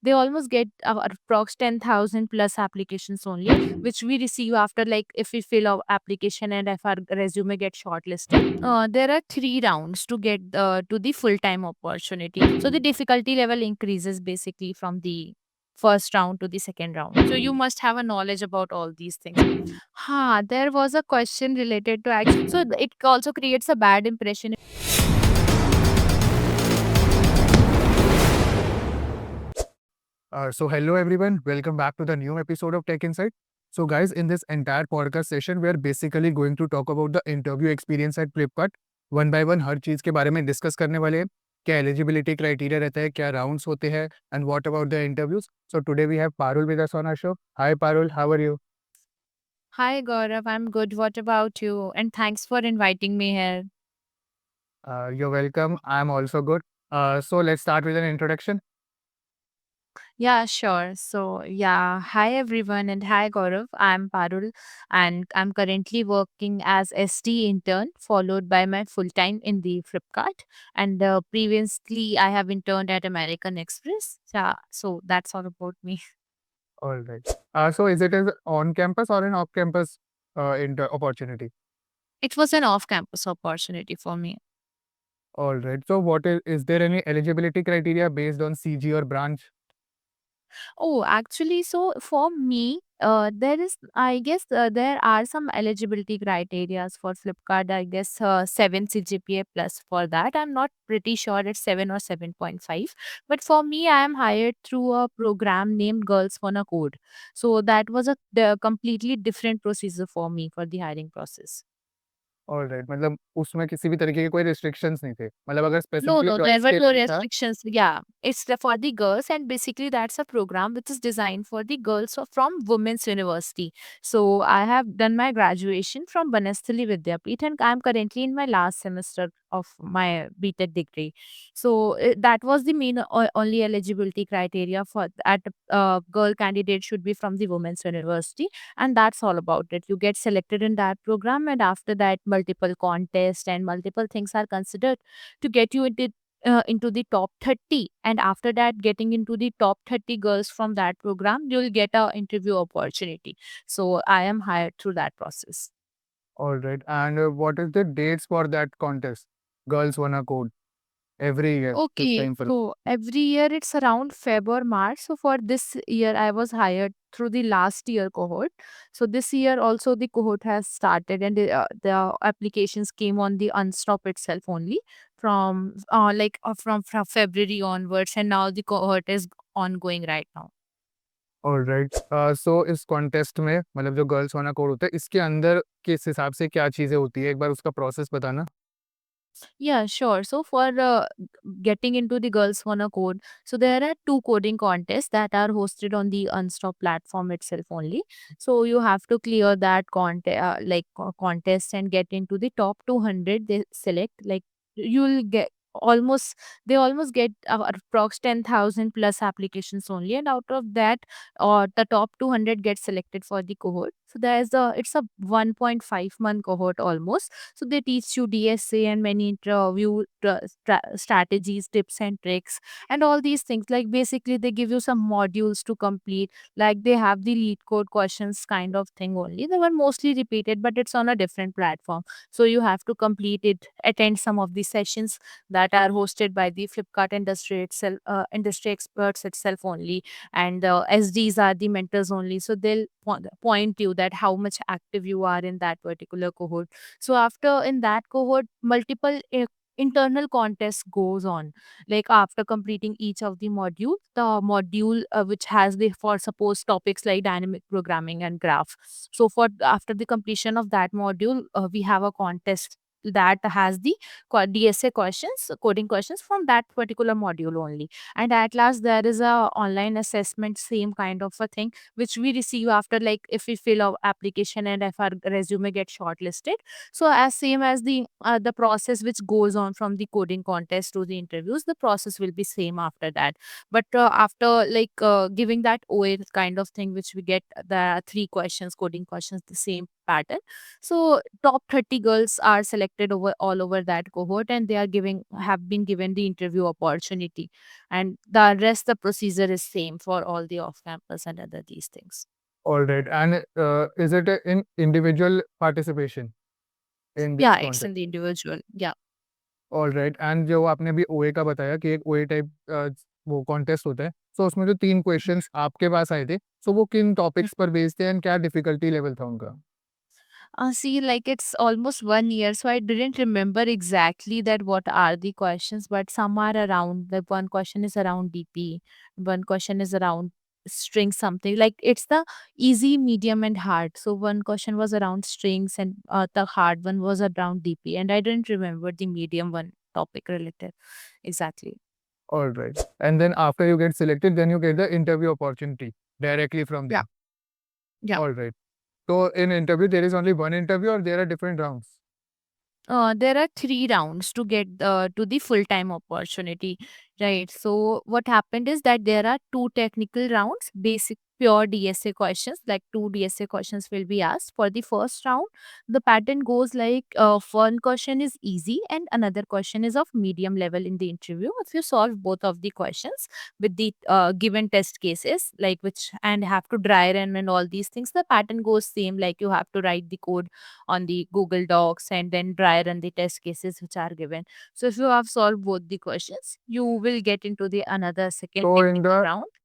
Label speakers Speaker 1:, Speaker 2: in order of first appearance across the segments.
Speaker 1: they almost get approx 10,000 plus applications only, which we receive after, like, if we fill our application and if our resume gets shortlisted. There are 3 rounds to get to the full-time opportunity. So the difficulty level increases basically from the first round to the second round. So you must have a knowledge about all these things. There was a question related to action. So it also creates a bad impression.
Speaker 2: So hello everyone, welcome back to the new episode of Tech Insight. So guys, in this entire podcast session, we are basically going to talk about the interview experience at Flipkart. One by one हर चीज के बारे में discuss करने वाले हैं. क्या eligibility criteria रहता है, क्या राउंड्स होते हैं, and what about the interviews. So today we have Parul with us on our show. Hi Parul, how are you?
Speaker 1: Hi Gaurav, I'm good. What about you? And thanks for inviting me here.
Speaker 2: You're welcome. I'm also good. So let's start with an introduction.
Speaker 1: Yeah, sure. So, yeah, hi everyone, and hi Gaurav. I'm Parul, and I'm currently working as SD intern, followed by my full time in the Flipkart. And previously, I have interned at American Express. Yeah, so that's all about me.
Speaker 2: All right. So is it an on campus or an off campus opportunity?
Speaker 1: It was an off campus opportunity for me.
Speaker 2: All right. So what is there any eligibility criteria based on CG or branch?
Speaker 1: Oh, actually, so for me, there is, I guess, there are some eligibility criterias for Flipkart. I guess 7 CGPA plus for that. I'm not pretty sure it's 7 or 7.5. But for me, I am hired through a program named Girls Wanna Code. So that was a completely different procedure for me for the hiring process.
Speaker 2: Alright, मतलब उसमें किसी भी तरीके के कोई restrictions नहीं थे, मतलब अगर
Speaker 1: No,
Speaker 2: specifically
Speaker 1: no, there
Speaker 2: girls
Speaker 1: were
Speaker 2: के
Speaker 1: no
Speaker 2: लिए था.
Speaker 1: restrictions. Yeah, it's for the girls, and basically that's a program which is designed for the girls from Women's University. So I have done my graduation from Banasthali Vidyapith, and I'm currently in my last semester of my BTech degree. So that was the main only eligibility criteria for that. Girl candidate should be from the Women's University, and that's all about it. You get selected in that program, and after that, multiple contests and multiple things are considered to get you into the top 30, and after that, getting into the top 30 girls from that program, you'll get a interview opportunity. So I am hired through that process.
Speaker 2: Alright, and what is the dates for that contest, girls wanna code, every year किस
Speaker 1: Okay,
Speaker 2: time पर?
Speaker 1: so every year it's around Feb or March. So for this year, I was hired through the last year cohort. So this year also the cohort has started, and the applications came on the Unstop itself only from from February onwards, and now the cohort is ongoing right now.
Speaker 2: Alright. So इस contest में, मतलब जो girls wanna code होता है, इसके अंदर किस हिसाब से क्या चीजें होती है, एक बार उसका प्रोसेस बताना.
Speaker 1: Yeah, sure. So for getting into the Girls Wanna Code, so there are 2 coding contests that are hosted on the Unstop platform itself only. So you have to clear that contest and get into the top 200. They select, like, you'll get almost they almost get approx 10,000 plus applications only, and out of that, the top 200 get selected for the cohort. So there's a it's a 1.5 month cohort almost. So they teach you DSA and many interview strategies, tips and tricks, and all these things. Like, basically, they give you some modules to complete. Like, they have the lead code questions kind of thing only. They were mostly repeated, but it's on a different platform. So you have to complete it, attend some of the sessions that are hosted by the Flipkart industry itself, industry experts itself only, and the SDs are the mentors only. So they'll point you that how much active you are in that particular cohort. So after in that cohort, multiple internal contest goes on. Like, after completing each of the module, the module which has the, for suppose, topics like dynamic programming and graph. So for after the completion of that module, we have a contest that has the DSA questions, coding questions from that particular module only. And at last, there is a online assessment, same kind of a thing, which we receive after, like, if we fill our application and if our resume gets shortlisted. So as same as the process which goes on from the coding contest to the interviews, the process will be same after that. But after, like, giving that OA kind of thing, which we get the 3 questions, coding questions, the same pattern. So top 30 girls are selected selected over all over that cohort, and they are giving have been given the interview opportunity, and the rest the procedure is same for all the off campus and other these things.
Speaker 2: All right. And is it in individual participation in this
Speaker 1: Yeah, it's
Speaker 2: contest?
Speaker 1: in the individual. Yeah.
Speaker 2: All right and जो आपने अभी ओए का बताया कि एक ओए type वो कॉन्टेस्ट होता है, सो उसमें जो 3 क्वेश्चंस आपके पास आए थे, सो वो किन टॉपिक्स पर बेस्ड थे एंड क्या डिफिकल्टी लेवल था उनका?
Speaker 1: See, like it's almost 1 year, so I didn't remember exactly that what are the questions, but some are around. Like one question is around DP, one question is around string something. Like it's the easy, medium, and hard. So one question was around strings, and the hard one was around DP, and I didn't remember the medium one topic related exactly.
Speaker 2: All right and then after you get selected then you get the interview opportunity directly from
Speaker 1: Yeah,
Speaker 2: them.
Speaker 1: yeah.
Speaker 2: All right, तो in interview there is only one interview और there are different rounds?
Speaker 1: There are 3 rounds to get to the full time opportunity, right? So what happened is that there are two technical rounds, basic pure DSA questions, like two DSA questions will be asked. For the first round, the pattern goes like one question is easy and another question is of medium level in the interview. If you solve both of the questions with the given test cases, like which and have to dry run and all these things, the pattern goes same. Like you have to write the code on the Google Docs and then dry run the test cases which are given. So if you have solved both the questions, you will get into the another second
Speaker 2: तो in
Speaker 1: technical
Speaker 2: the
Speaker 1: round.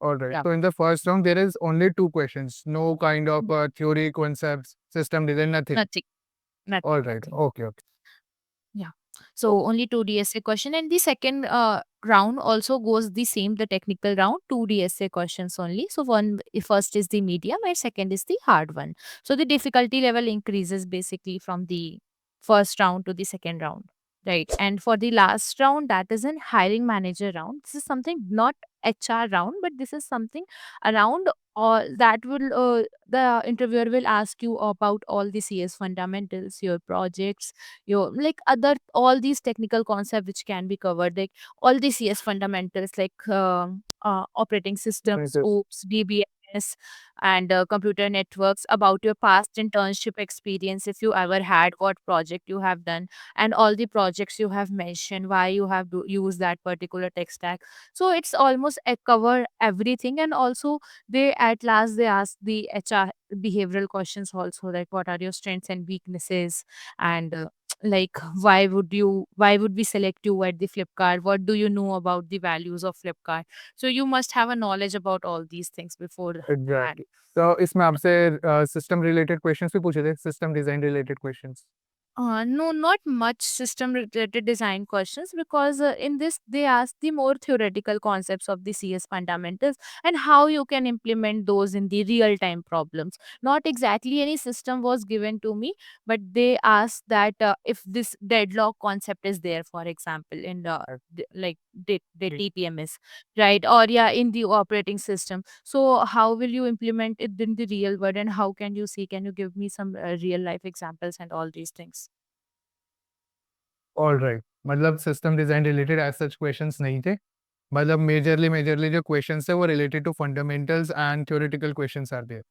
Speaker 2: All right,
Speaker 1: Yeah.
Speaker 2: तो in the first round there is only 2 questions, no kind of theory, concepts, system design, nothing?
Speaker 1: Nothing. Nothing.
Speaker 2: All right,
Speaker 1: Nothing.
Speaker 2: Okay, okay.
Speaker 1: Yeah. So only two DSA question, and the second round also goes the same, the technical round, two DSA questions only. So first is the medium and second is the hard one. So the difficulty level increases basically from the first round to the second round. Right. And for the last round, that is an hiring manager round. This is something not HR round, but this is something around all that will the interviewer will ask you about all the CS fundamentals, your projects, your like other all these technical concepts which can be covered, like all the CS fundamentals like operating systems, OOPS, DBMS, and computer networks, about your past internship experience, if you ever had, what project you have done, and all the projects you have mentioned, why you have used that particular tech stack. So it's almost cover everything, and also they at last they ask the HR behavioral questions also, like what are your strengths and weaknesses, and like why would we select you at the Flipkart, what do you know about the values of Flipkart. So you must have a knowledge about all these things beforehand.
Speaker 2: Exactly. तो इसमें आपसे system related questions भी पूछे थे, system design related questions?
Speaker 1: No, not much system related design questions, because in this they ask the more theoretical concepts of the CS fundamentals and how you can implement those in the real time problems. Not exactly any system was given to me, but they asked that if this deadlock concept is there, for example, in the TPMS, right? Or yeah, in the operating system. So how will you implement it in the real world, and how can you see? Can you give me some real life examples and all these things?
Speaker 2: All right, मतलब system design related as such questions नहीं थे, मतलब majorly majorly जो questions है वो related to fundamentals and theoretical questions are there.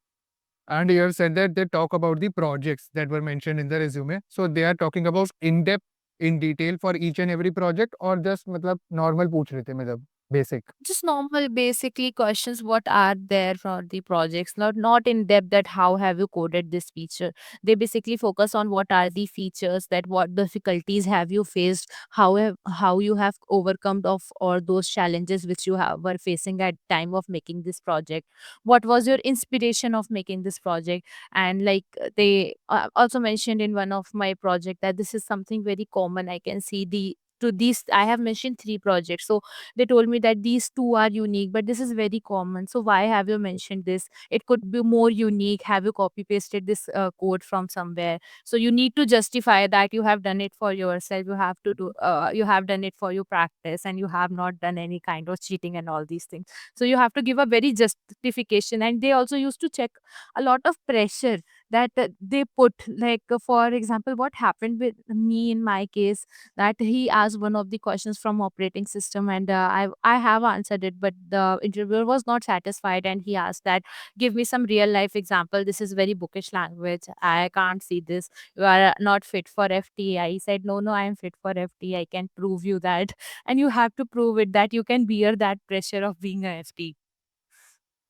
Speaker 2: And you have said that they talk about the projects that were mentioned in the resume. So they are talking about in depth, in detail for each and every project, or just मतलब normal पूछ रहे थे, मतलब basic?
Speaker 1: Just normal basically questions, what are there for the projects, not in depth that how have you coded this feature. They basically focus on what are the features, that what difficulties have you faced, how you have overcome of or those challenges which you have were facing at time of making this project, what was your inspiration of making this project. And like they also mentioned in one of my project that this is something very common, I can see the to these I have mentioned 3 projects. So they told me that these two are unique, but this is very common. So why have you mentioned this? It could be more unique. Have you copy pasted this code from somewhere? So you need to justify that you have done it for yourself. You have to do. You have done it for your practice, and you have not done any kind of cheating and all these things. So you have to give a very justification. And they also used to check a lot of pressure. that they put, like, for example, what happened with me in my case, that he asked one of the questions from operating system, and I have answered it, but the interviewer was not satisfied, and he asked that, give me some real life example, this is very bookish language, I can't see this, you are not fit for FT. I said, no, no, I am fit for FT, I can prove you that. And you have to prove it that you can bear that pressure of being a FT.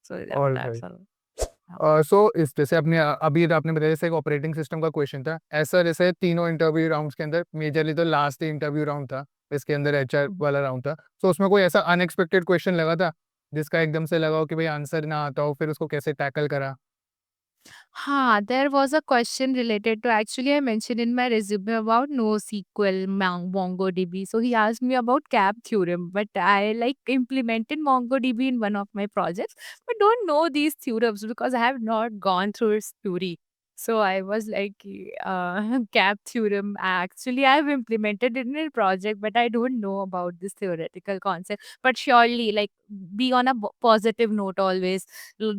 Speaker 1: So yeah, that's
Speaker 2: alright.
Speaker 1: all. Yeah.
Speaker 2: सो इस जैसे अपने अभी आपने बताया जैसे एक operating system का question था, ऐसा जैसे तीनों इंटरव्यू राउंड्स के अंदर मेजरली तो लास्ट इंटरव्यू राउंड था, इसके अंदर एचआर
Speaker 1: Mhm.
Speaker 2: वाला राउंड था। सो उसमें कोई ऐसा अनएक्सपेक्टेड क्वेश्चन लगा था, जिसका एकदम से लगा हो कि भाई आंसर ना आता हो, फिर उसको कैसे टैकल करा?
Speaker 1: There was a question related to, actually I mentioned in my resume about NoSQL, MongoDB. So he asked me about CAP theorem, but I like implemented MongoDB in one of my projects, but don't know these theorems because I have not gone through its theory. So I was like, CAP theorem. Actually, I have implemented it in a project, but I don't know about this theoretical concept. But surely, like, be on a positive note always.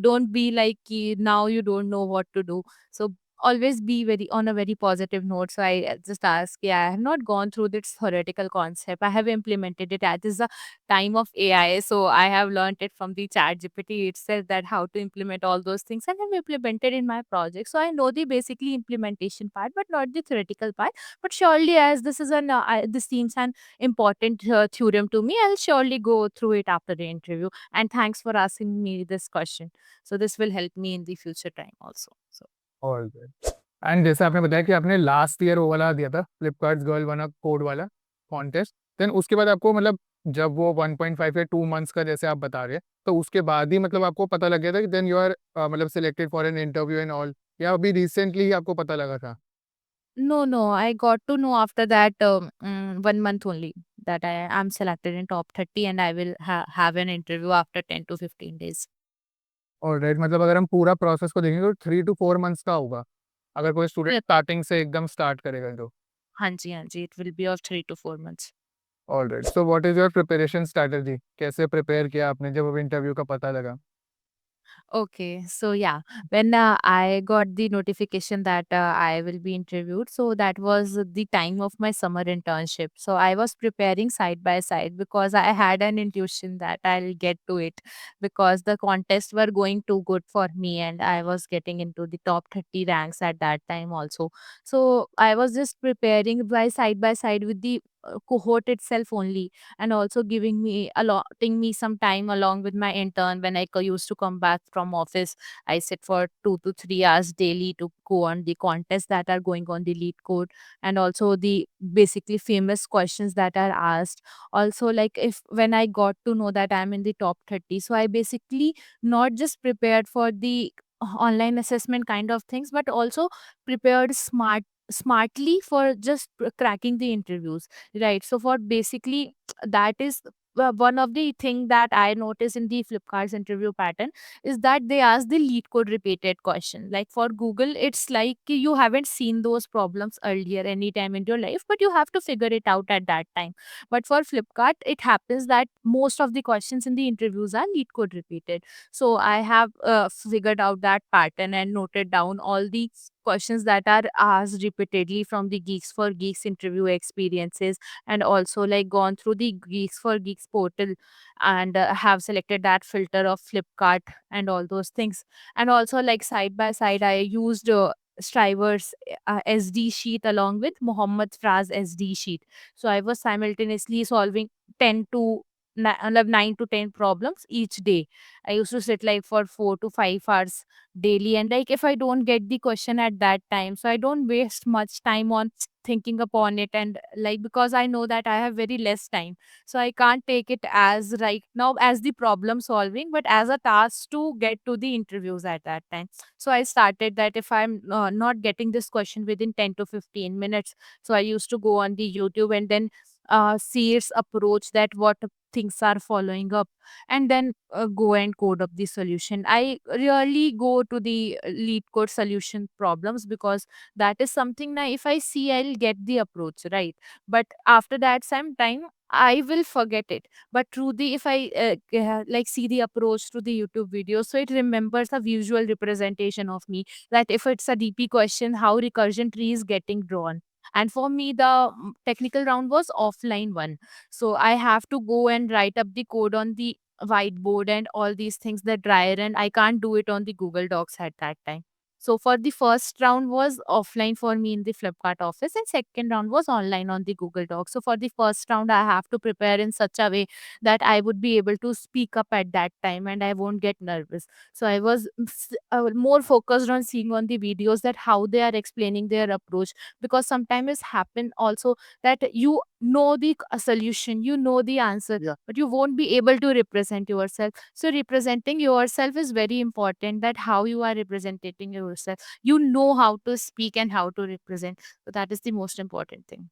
Speaker 1: Don't be like now you don't know what to do. So always be very on a very positive note. So I just ask, yeah, I have not gone through this theoretical concept, I have implemented it at this time of AI, so I have learned it from the chat GPT itself, that how to implement all those things, and have implemented in my project. So I know the basically implementation part, but not the theoretical part. But surely, as this is this seems an important theorem to me, I'll surely go through it after the interview. And thanks for asking me this question. So this will help me in the future time also. So
Speaker 2: alright. And जैसे आपने बताया कि आपने last year वो वाला दिया था, Flipkart's girl one code वाला कॉन्टेस्ट, देन उसके बाद आपको मतलब जब वो 1.5 या 2 मंथ्स का जैसे आप बता रहे हैं, तो उसके बाद ही मतलब आपको पता लग गया था कि देन यू आर मतलब selected for an interview and all, या अभी रिसेंटली ही आपको पता लगा था?
Speaker 1: no, no, I got to know after that 1 month only that I am selected in top 30, and I will have an interview after 10 to 15 days.
Speaker 2: Alright, मतलब अगर हम पूरा प्रोसेस को देखेंगे तो 3 टू 4 मंथ्स का होगा, अगर कोई स्टूडेंट
Speaker 1: Yep.
Speaker 2: स्टार्टिंग से एकदम स्टार्ट करेगा तो।
Speaker 1: हाँ जी, it will be of 3 to 4 months.
Speaker 2: Alright, so what is your preparation strategy? कैसे प्रिपेयर किया आपने जब अब इंटरव्यू का पता लगा?
Speaker 1: Okay, so yeah, when I got the notification that I will be interviewed, so that was the time of my summer internship. So I was preparing side by side because I had an intuition that I'll get to it, because the contests were going too good for me, and I was getting into the top 30 ranks at that time also. So I was just preparing by side with the cohort itself only, and also giving me allotting me some time along with my intern. When I used to come back from office, I sit for 2 to 3 hours daily to go on the contests that are going on the lead code, and also the basically famous questions that are asked. Also, like, if when I got to know that I'm in the top 30, so I basically not just prepared for the online assessment kind of things, but also prepared smartly for just cracking the interviews. Right. So for basically that is one of the thing that I noticed in the Flipkart's interview pattern is that they ask the lead code repeated question. Like for Google, it's like you haven't seen those problems earlier any time in your life, but you have to figure it out at that time. But for Flipkart, it happens that most of the questions in the interviews are lead code repeated. So I have figured out that pattern and noted down all the questions that are asked repeatedly from the Geeks for Geeks interview experiences, and also like gone through the Geeks for Geeks portal, and have selected that filter of Flipkart and all those things. And also, like, side by side, I used Striver's SD sheet along with Muhammad Fraz SD sheet. So I was simultaneously solving 10 to 9 to 10 problems each day. I used to sit like for 4 to 5 hours daily, and like if I don't get the question at that time, so I don't waste much time on thinking upon it, and like because I know that I have very less time, so I can't take it as right now as the problem solving, but as a task to get to the interviews at that time. So I started that if I'm not getting this question within 10 to 15 minutes, so I used to go on the YouTube and then serious approach that what things are following up, and then go and code up the solution. I really go to the lead code solution problems because that is something now if I see I'll get the approach right, but after that some time I will forget it. But through the if I like see the approach through the YouTube video, so it remembers a visual representation of me, that if it's a DP question, how recursion tree is getting drawn. And for me, the technical round was offline one. So I have to go and write up the code on the whiteboard and all these things, the dryer, and I can't do it on the Google Docs at that time. So for the first round was offline for me in the Flipkart office, and second round was online on the Google Docs. So for the first round, I have to prepare in such a way that I would be able to speak up at that time and I won't get nervous. So I was more focused on seeing on the videos that how they are explaining their approach, because sometimes it's happen also that you know the solution, you know the answer,
Speaker 2: Yeah.
Speaker 1: but you won't be able to represent yourself. So representing yourself is very important, that how you are representing yourself, you know how to speak and how to represent. So that is the most important thing.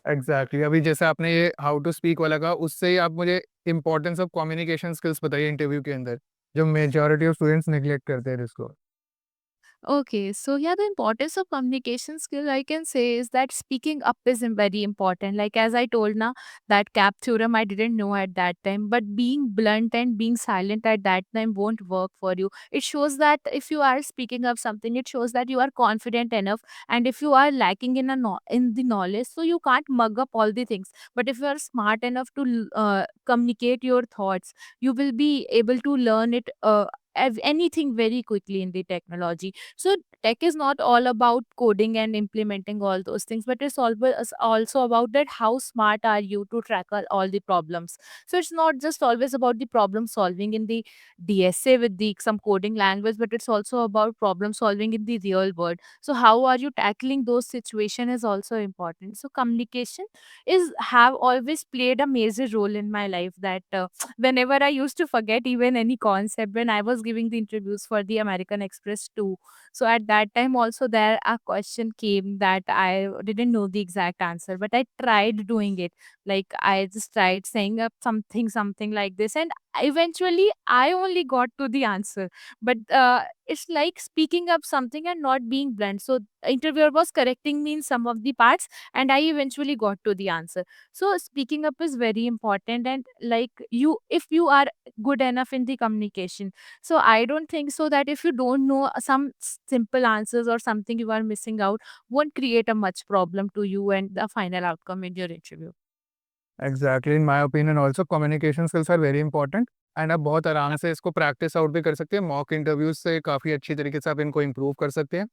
Speaker 2: Exactly अभी जैसे आपने ये how to speak वाला कहा, उससे ही आप मुझे importance of communication skills बताइए इंटरव्यू के अंदर, जो मेजॉरिटी ऑफ स्टूडेंट्स नेग्लेक्ट करते हैं इसको।
Speaker 1: Okay, so yeah, the importance of communication skill I can say is that speaking up is very important. Like as I told now, that cap theorem I didn't know at that time, but being blunt and being silent at that time won't work for you. It shows that if you are speaking up something, it shows that you are confident enough, and if you are lacking in in the knowledge, so you can't mug up all the things. But if you are smart enough to communicate your thoughts, you will be able to learn it. Anything very quickly in the technology. So tech is not all about coding and implementing all those things, but it's also about that how smart are you to tackle all the problems. So it's not just always about the problem solving in the DSA with the some coding language, but it's also about problem solving in the real world. So how are you tackling those situation is also important. So communication is have always played a major role in my life, that whenever I used to forget even any concept when I was giving the interviews for the American Express too. So at that time also there a question came that I didn't know the exact answer, but I tried doing it. Like I just tried saying up something like this, and eventually I only got to the answer. But it's like speaking up something and not being blunt. So interviewer was correcting me in some of the parts, and I eventually got to the answer. So speaking up is very important, and like you, if you are good enough in the communication, so I don't think so that if you don't know some simple answers or something you are missing out won't create a much problem to you and the final outcome in your interview.
Speaker 2: Exactly in my opinion also communication skills are very important and आप बहुत आराम से इसको practice out भी कर सकते हैं mock interviews से काफ़ी अच्छी तरीके से आप इनको इम्प्रूव कर सकते हैं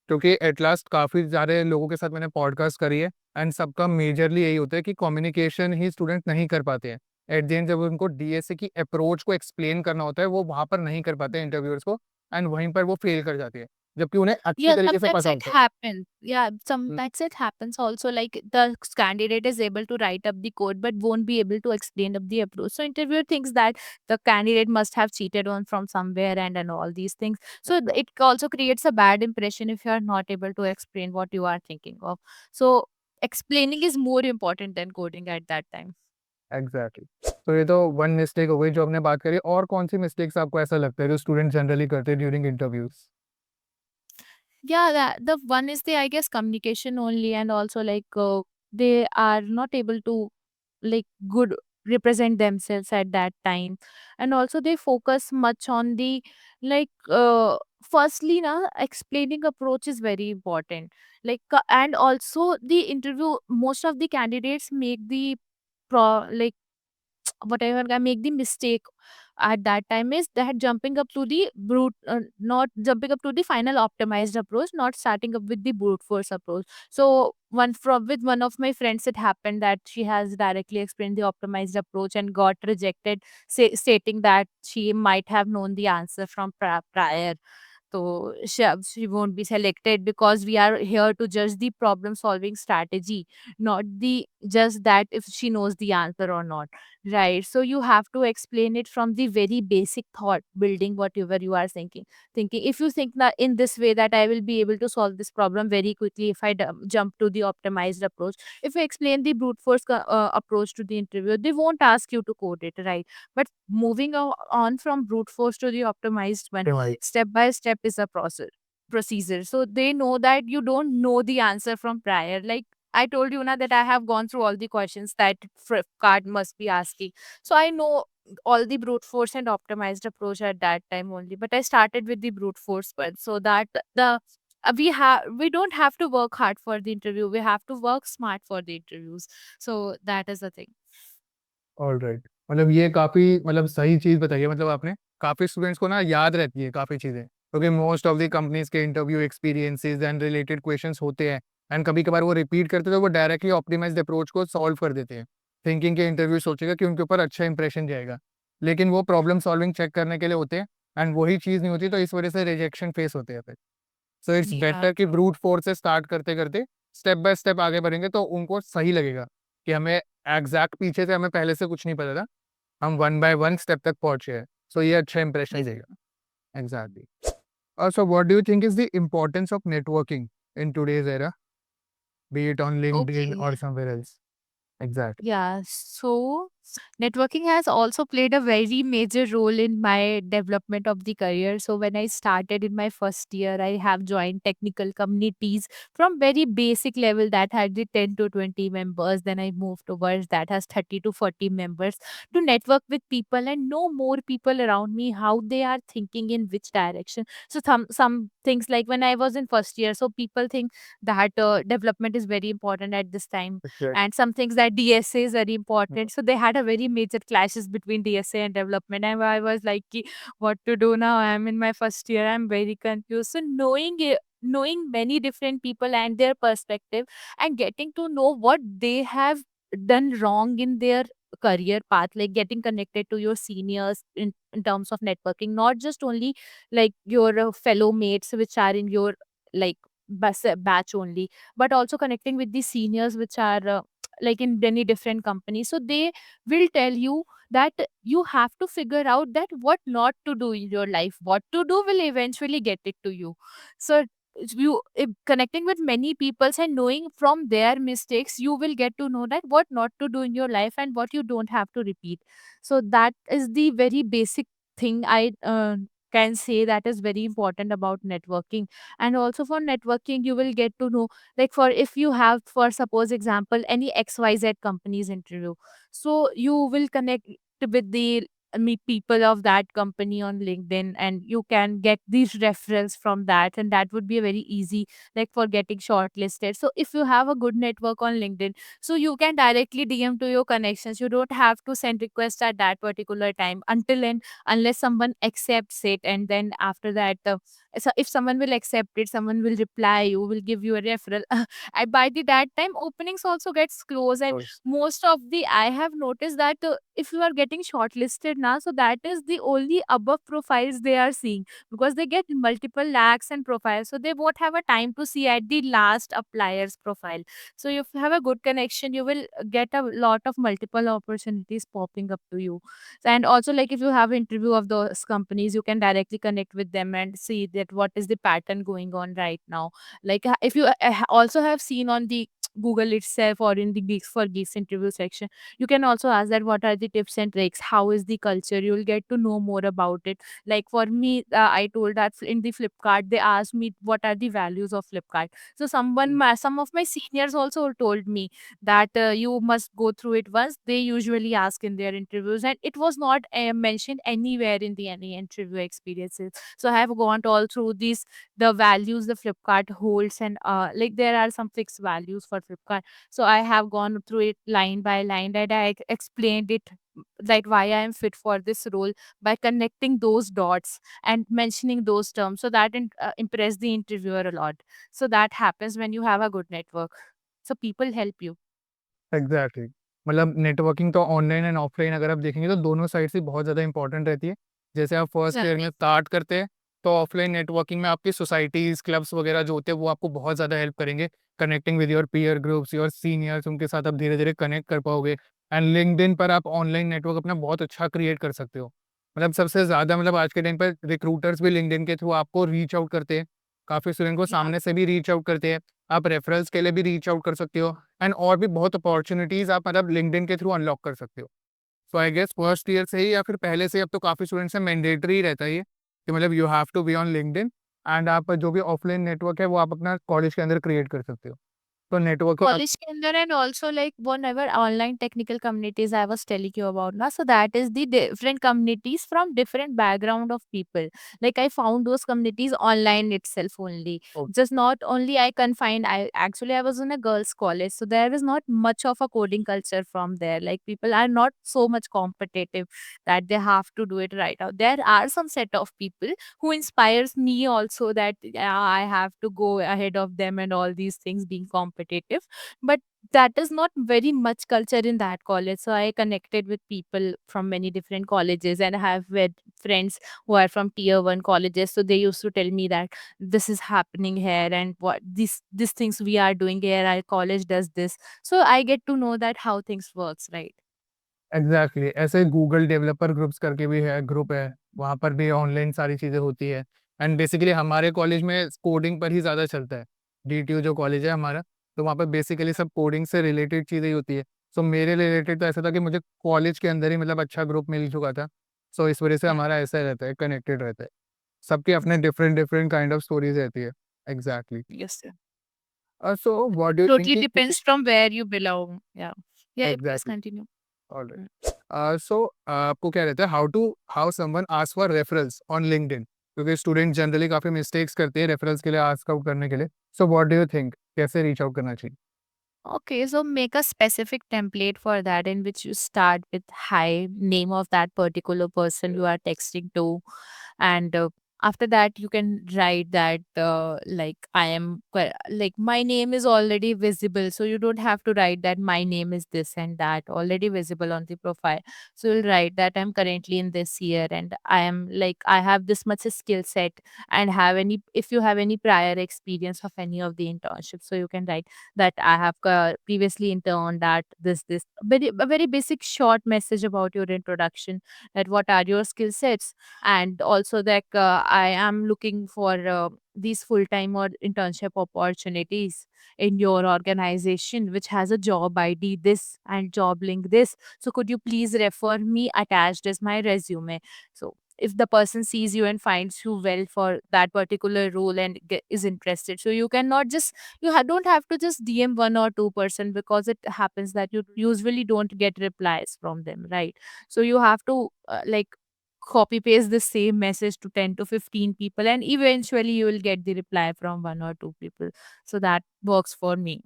Speaker 2: क्योंकि एट लास्ट काफ़ी सारे लोगों के साथ मैंने पॉडकास्ट करी है एंड सबका मेजरली यही होता है कि कम्युनिकेशन ही स्टूडेंट नहीं कर पाते हैं एट द एंड जब उनको डीएसए की अप्रोच को एक्सप्लेन करना होता है वो वहाँ पर नहीं कर पाते इंटरव्यूअर्स को एंड वहीं पर वो फेल कर जाते हैं जबकि उन्हें अच्छी
Speaker 1: Yeah,
Speaker 2: तरीके से
Speaker 1: sometimes
Speaker 2: पता
Speaker 1: it
Speaker 2: होता
Speaker 1: happens. Yeah,
Speaker 2: है।
Speaker 1: sometimes it happens also. Like the candidate is able to write up the code but won't be able to explain up the approach. So interviewer thinks that the candidate must have cheated on from somewhere and all these things. So it also creates a bad impression if you are not able to explain what you are thinking of. So explaining is more important than coding at that time.
Speaker 2: Exactly तो ये तो one mistake हो गई जो हमने बात करी और कौन सी मिस्टेक्स आपको ऐसा लगता है जो स्टूडेंट जनरली करते हैं during interviews.
Speaker 1: Yeah, the one is the I guess communication only, and also like they are not able to like good represent themselves at that time, and also they focus much on the like firstly na explaining approach is very important, like and also the interview most of the candidates make the like whatever I make the mistake at that time is that jumping up to the brute, not jumping up to the final optimized approach, not starting up with the brute force approach. So one from with one of my friends, it happened that she has directly explained the optimized approach and got rejected, stating that she might have known the answer from prior. So she won't be selected because we are here to judge the problem solving strategy, not the just that if she knows the answer or not. Right. So you have to explain it from the very basic thought, building whatever you are thinking. Thinking if you think that in this way that I will be able to solve this problem very quickly if I jump to the optimized approach. If you explain the brute force approach to the interviewer, they won't ask you to code it, right? But moving on from brute force to the optimized one,
Speaker 2: Right.
Speaker 1: step by step is a procedure. So they know that you don't know the answer from prior. Like I told you now that I have gone through all the questions that Flipkart must be asking. So I know all the brute force and optimized approach at that time only. But I started with the brute force one so that the we don't have to work hard for the interview. We have to work smart for the interviews. So that is the thing.
Speaker 2: Alright. मतलब ये काफ़ी मतलब सही चीज़ बताई है, मतलब आपने। काफ़ी स्टूडेंट्स को ना याद रहती है काफ़ी चीज़ें, क्योंकि मोस्ट ऑफ द कंपनीज़ के interview experiences and related questions होते हैं, एंड कभी-कभार वो रिपीट करते हैं, तो वो डायरेक्टली ऑप्टिमाइज्ड अप्रोच को सॉल्व कर देते हैं, थिंकिंग कि इंटरव्यू सोचेगा कि उनके ऊपर अच्छा इंप्रेशन जाएगा। लेकिन वो प्रॉब्लम सॉल्विंग चेक करने के लिए होते हैं, एंड वही चीज़ नहीं होती, तो इस वजह से रिजेक्शन फेस होते हैं फिर। सो इट्स
Speaker 1: Yeah,
Speaker 2: बेटर कि
Speaker 1: true.
Speaker 2: ब्रूट फोर्स से स्टार्ट करते-करते स्टेप बाय स्टेप आगे बढ़ेंगे, तो उनको सही लगेगा कि हमें एग्ज़ैक्ट पीछे से हमें पहले से कुछ नहीं पता था। हम वन बाय वन स्टेप तक पहुँचे हैं। सो ये अच्छा इंप्रेशन देगा। Exactly. So what do you think is the importance of networking in today's era, B it on LinkedIn
Speaker 1: Okay.
Speaker 2: और somewhere else? Exactly.
Speaker 1: Yeah, so networking has also played a very major role in my development of the career. So when I started in my first year, I have joined technical communities from very basic level that had the 10 to 20 members. Then I moved towards that has 30 to 40 members to network with people and know more people around me, how they are thinking in which direction. So some things like when I was in first year, so people think that development is very important at this time
Speaker 2: exact
Speaker 1: and some things that DSA is very important. So they had a very major clashes between DSA and development. And I was like, "Ki, what to do now? I'm in my first year. I'm very confused." So knowing many different people and their perspective and getting to know what they have done wrong in their career path, like getting connected to your seniors in terms of networking, not just only like your fellow mates which are in your like batch only, but also connecting with the seniors which are like in many different companies. So they will tell you that you have to figure out that what not to do in your life. What to do will eventually get it to you. So if connecting with many people and knowing from their mistakes, you will get to know that what not to do in your life and what you don't have to repeat. So that is the very basic thing I can say that is very important about networking. And also for networking you will get to know, like for if you have for suppose example any XYZ company's interview, so you will connect with the meet people of that company on LinkedIn and you can get these referrals from that, and that would be a very easy like for getting shortlisted. So if you have a good network on LinkedIn, so you can directly DM to your connections. You don't have to send requests at that particular time until and unless someone accepts it, and then after that so if someone will accept it, someone will reply you, will give you a referral. By the that time openings also gets closed. And most of the I have noticed that if you are getting shortlisted now, so that is the only above profiles they are seeing, because they get multiple lakhs and profiles, so they won't have a time to see at the last applier's profile. So if you have a good connection, you will get a lot of multiple opportunities popping up to you. And also like if you have interview of those companies, you can directly connect with them and see that what is the pattern going on right now. Like if you also have seen on the Google itself or in the Geeks for Geeks interview section, you can also ask that what are the tips and tricks, how is the culture, you'll get to know more about it. Like for me, I told that in the Flipkart they asked me what are the values of Flipkart. So some of my seniors also told me that you must go through it once. They usually ask in their interviews, and it was not mentioned anywhere in the any interview experiences. So I have gone all through these the values the Flipkart holds, and like there are some fixed values for Flipkart. So I have gone through it line by line, and I explained it like why I am fit for this role by connecting those dots and mentioning those terms, so that impress the interviewer a lot. So that happens when you have a good network. So people help you.
Speaker 2: Exactly. मतलब networking तो online and offline अगर आप देखेंगे तो दोनों side से बहुत ज़्यादा इंपॉर्टेंट रहती है। जैसे आप फर्स्ट ईयर में
Speaker 1: Exactly.
Speaker 2: स्टार्ट करते हैं, तो ऑफलाइन नेटवर्किंग में आपकी सोसाइटीज़, क्लब्स वगैरह जो होते हैं, वो आपको बहुत ज़्यादा हेल्प करेंगे। Connecting with your peer groups, your seniors, उनके साथ आप धीरे-धीरे कनेक्ट कर पाओगे। एंड लिंक्डइन पर आप ऑनलाइन नेटवर्क अपना बहुत अच्छा क्रिएट कर सकते हो। मतलब सबसे ज़्यादा मतलब आज के टाइम पर रिक्रूटर्स भी लिंक्डइन के थ्रू आपको रीच आउट करते हैं। काफ़ी स्टूडेंट को
Speaker 1: Yeah.
Speaker 2: सामने से भी रीच आउट करते हैं। आप रेफरल्स के लिए भी रीच आउट कर सकते हो एंड और भी बहुत अपॉर्च्युनिटीज़ आप मतलब लिंक्डइन के थ्रू अनलॉक कर सकते हो। सो आई गेस फर्स्ट ईयर से ही या फिर पहले से ही अब तो काफ़ी स्टूडेंट्स में मैंडेटरी रहता है ये कि मतलब you have to be on LinkedIn and आप जो भी ऑफलाइन नेटवर्क है वो आप अपना कॉलेज के अंदर क्रिएट कर सकते हो। तो नेटवर्क को
Speaker 1: College के अंदर and also like whenever online technical communities I was telling you about now, so that is the different communities from different background of people. Like I found those communities online itself only. Just not only I confined, I actually I was in a girls college, so there is not much of a coding culture from there. Like people are not so much competitive that they have to do it right out. There are some set of people who inspires me also, that yeah, I have to go ahead of them and all these things, being competitive. But that is not very much culture in that college, so I connected with people from many different colleges, and I have with friends who are from tier 1 colleges, so they used to tell me that this is happening here and what these things we are doing here, our college does this, so I get to know that how things works, right?
Speaker 2: Exactly ऐसे Google developer groups करके भी है, group है, वहाँ पर भी online सारी चीज़ें होती है। एंड बेसिकली हमारे कॉलेज में कोडिंग पर ही ज़्यादा चलता है। डीटीयू जो कॉलेज है हमारा, तो वहाँ पर बेसिकली सब कोडिंग से रिलेटेड चीज़ें ही होती है। सो मेरे रिलेटेड तो ऐसा था कि मुझे कॉलेज के अंदर ही मतलब अच्छा ग्रुप मिल चुका था। सो इस वजह से
Speaker 1: Yeah.
Speaker 2: हमारा ऐसा रहता है, कनेक्टेड रहता है। सबके अपने different different kind of stories रहती है। Exactly.
Speaker 1: Yes, sir.
Speaker 2: So what do you think
Speaker 1: Totally
Speaker 2: कि
Speaker 1: depends from where you belong. Yeah. Yeah, please
Speaker 2: exactly
Speaker 1: continue.
Speaker 2: Alright.
Speaker 1: Mm.
Speaker 2: सो आपको क्या रहता है how someone ask for referrals on LinkedIn, क्योंकि student generally काफी mistakes करते हैं referrals के लिए आस्क आउट करने के लिए। So what do you think कैसे रीच आउट करना चाहिए?
Speaker 1: Okay, so make a specific template for that in which you start with hi, name of that particular person you are texting to, and after that you can write that like I am like my name is already visible, so you don't have to write that my name is this and that already visible on the profile. So you'll write that I'm currently in this year and I am like I have this much skill set and have any if you have any prior experience of any of the internships, so you can write that I have previously interned at this a very basic short message about your introduction, that what are your skill sets, and also that I am looking for these full time or internship opportunities in your organization which has a job ID this and job link this, so could you please refer me attached as my resume. So if the person sees you and finds you well for that particular role and is interested, so you cannot just don't have to just DM 1 or 2% because it happens that you usually don't get replies from them, right? So you have to like copy paste the same message to 10 to 15 people and eventually you will get the reply from 1 or 2 people. So that works for me.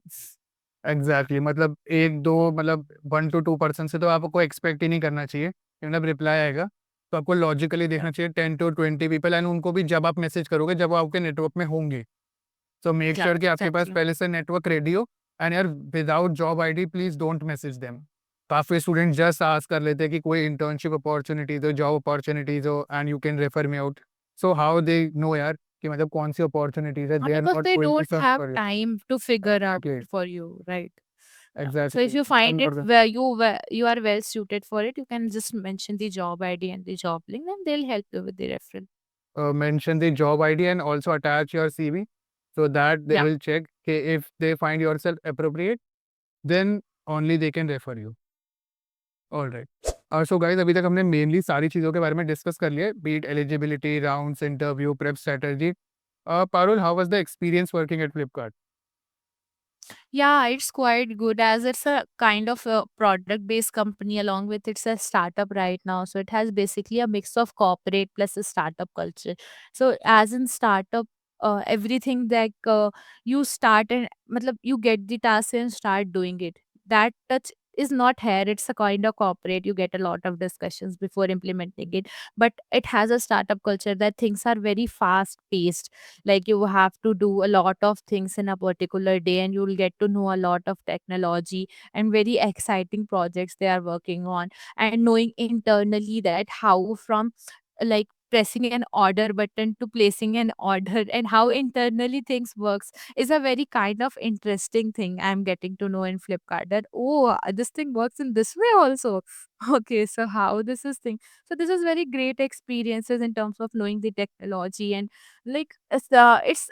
Speaker 2: Exactly मतलब एक दो मतलब 1 to 2% से तो आपको expect ही नहीं करना चाहिए कि मतलब रिप्लाई आएगा। तो आपको लॉजिकली
Speaker 1: Yeah.
Speaker 2: देखना चाहिए 10 to 20 पीपल, एंड उनको भी जब आप मैसेज करोगे जब वो आपके नेटवर्क में होंगे। सो मेक
Speaker 1: Yeah,
Speaker 2: श्योर कि आपके पास
Speaker 1: exactly.
Speaker 2: पहले से नेटवर्क रेडी हो। एंड यार without job ID please don't message them. काफ़ी स्टूडेंट जस्ट आस्क कर लेते हैं कि कोई इंटर्नशिप अपॉर्चुनिटीज हो, जॉब अपॉर्चुनिटीज हो and you can refer me out. So how they know यार कि मतलब कौन सी अपॉर्चुनिटीज है, they are
Speaker 1: Because
Speaker 2: not
Speaker 1: they
Speaker 2: going to
Speaker 1: don't
Speaker 2: search
Speaker 1: have
Speaker 2: for you.
Speaker 1: time to figure out
Speaker 2: okay.
Speaker 1: for you, right? Yeah. So if
Speaker 2: exactly.
Speaker 1: you find it where you are well suited for it, you can just mention the job ID and the job link, and they'll help you with the referral.
Speaker 2: mention the job ID and also attach your CV so that they
Speaker 1: Yeah.
Speaker 2: will check if they find yourself appropriate, then only they can refer you. All right. So guys अभी तक हमने mainly सारी चीज़ों के बारे में discuss कर लिया है, बीट eligibility, rounds, interview, prep strategy. Parul, how was the experience working at Flipkart?
Speaker 1: Yeah, it's quite good as it's a kind of a product based company along with it's a startup right now. So it has basically a mix of corporate plus a startup culture. So as in startup, everything that you start and matlab, you get the task and start doing it. That touch is not here. It's a kind of corporate. You get a lot of discussions before implementing it. But it has a startup culture that things are very fast paced, like you have to do a lot of things in a particular day and you'll get to know a lot of technology and very exciting projects they are working on, and knowing internally that how from like pressing an order button to placing an order, and how internally things works is a very kind of interesting thing I'm getting to know in Flipkart, that this thing works in this way also. Okay, so how this is thing. So this is very great experiences in terms of knowing the technology, and like it's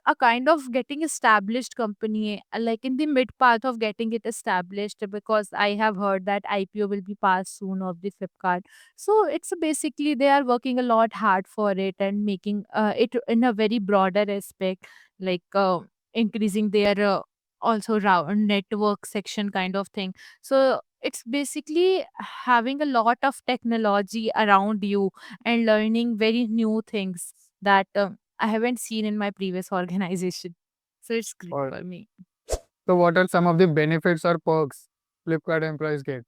Speaker 1: a kind of getting established company, like in the mid path of getting it established, because I have heard that IPO will be passed soon of the Flipkart. So it's basically they are working a lot hard for it and making it in a very broader aspect, like increasing their also round network section kind of thing. So it's basically having a lot of technology around you and learning very new things that I haven't seen in my previous organization. So it's great
Speaker 2: Or
Speaker 1: for me.
Speaker 2: so, what are some of the benefits or perks Flipkart employees get?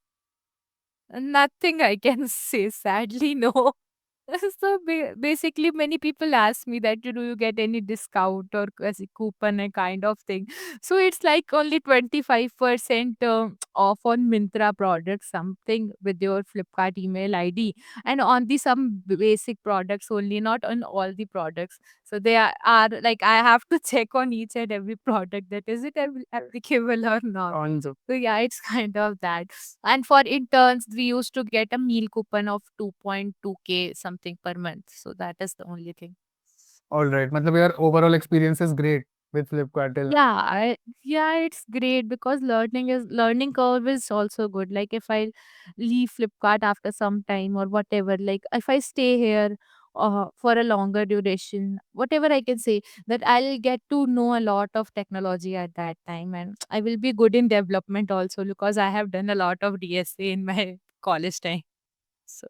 Speaker 1: Nothing I can say, sadly, no. So basically, many people ask me that do you get any discount or as a coupon and kind of thing. So it's like only 25% off on Mintra products, something with your Flipkart email ID, and on the some basic products only, not on all the products. So they are like I have to check on each and every product that is it applicable or not.
Speaker 2: On
Speaker 1: So yeah, it's kind of that. And for interns, we used to get a meal coupon of 2.2K something per month. So that is the only thing.
Speaker 2: all right, मतलब your overall experience is great with Flipkart till.
Speaker 1: Yeah, it's great because learning curve is also good. Like if I leave Flipkart after some time or whatever, like if I stay here for a longer duration, whatever I can say, that I'll get to know a lot of technology at that time, and I will be good in development also because I have done a lot of DSA in my college time. So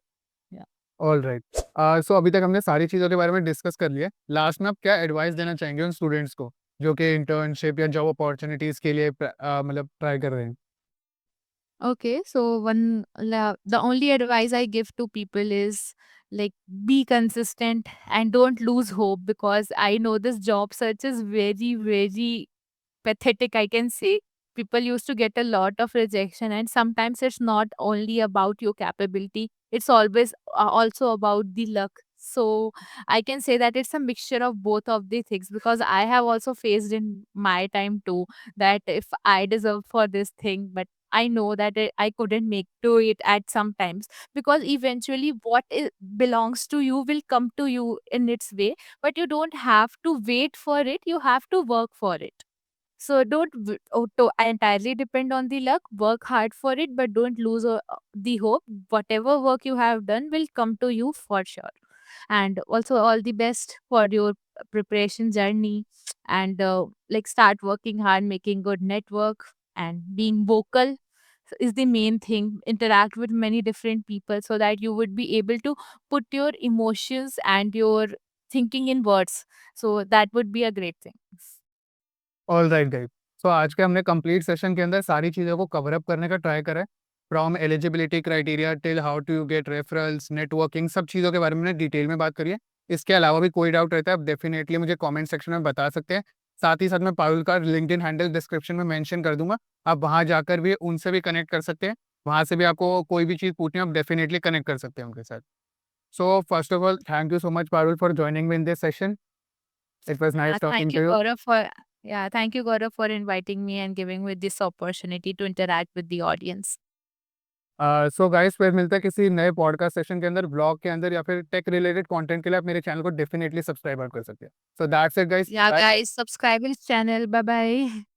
Speaker 1: yeah.
Speaker 2: All right. So अभी तक हमने सारी चीज़ों के बारे में discuss कर लिया है। लास्ट में आप क्या एडवाइस देना चाहेंगे उन स्टूडेंट्स को जो कि इंटर्नशिप या जॉब अपॉर्चुनिटीज़ के लिए मतलब ट्राई कर रहे हैं?
Speaker 1: Okay, so the only advice I give to people is like be consistent and don't lose hope, because I know this job search is very, very pathetic, I can say. People used to get a lot of rejection, and sometimes it's not only about your capability, it's always also about the luck. So I can say that it's a mixture of both of the things, because I have also faced in my time too that if I deserve for this thing, but I know that I couldn't make to it at some times, because eventually what belongs to you will come to you in its way, but you don't have to wait for it, you have to work for it. So don't entirely depend on the luck. Work hard for it, but don't lose the hope. Whatever work you have done will come to you for sure. And also, all the best for your preparation journey. And like start working hard, making good network, and being vocal is the main thing. Interact with many different people so that you would be able to put your emotions and your thinking in words. So that would be a great thing.
Speaker 2: All right guys. So आज के हमने complete session के अंदर सारी चीज़ों को cover up करने का ट्राई करा है। From eligibility criteria till how to get referrals, networking, सब चीज़ों के बारे में हमने डिटेल में बात करी है। इसके अलावा भी कोई डाउट रहता है आप डेफिनेटली मुझे कमेंट सेक्शन में बता सकते हैं। साथ ही साथ मैं पारुल का लिंक्डइन हैंडल डिस्क्रिप्शन में मेंशन कर दूंगा। आप वहाँ जाकर भी उनसे भी कनेक्ट कर सकते हैं। वहाँ से भी आपको कोई भी चीज़ पूछनी है आप डेफिनेटली कनेक्ट कर सकते हैं उनके साथ। So first of all thank you so much Parul for joining me in this session. It was nice talking
Speaker 1: Thank
Speaker 2: to
Speaker 1: you,
Speaker 2: you.
Speaker 1: Gaurav, for thank you, Gaurav, for inviting me and giving me this opportunity to interact with the audience.
Speaker 2: So guys फिर मिलते हैं किसी नए podcast session के अंदर, blog के अंदर या फिर टेक रिलेटेड कंटेंट के लिए आप मेरे चैनल को डेफिनेटली सब्सक्राइब कर सकते हैं। So that's it guys,
Speaker 1: Yeah,
Speaker 2: bye.
Speaker 1: guys, subscribe this channel. Bye bye.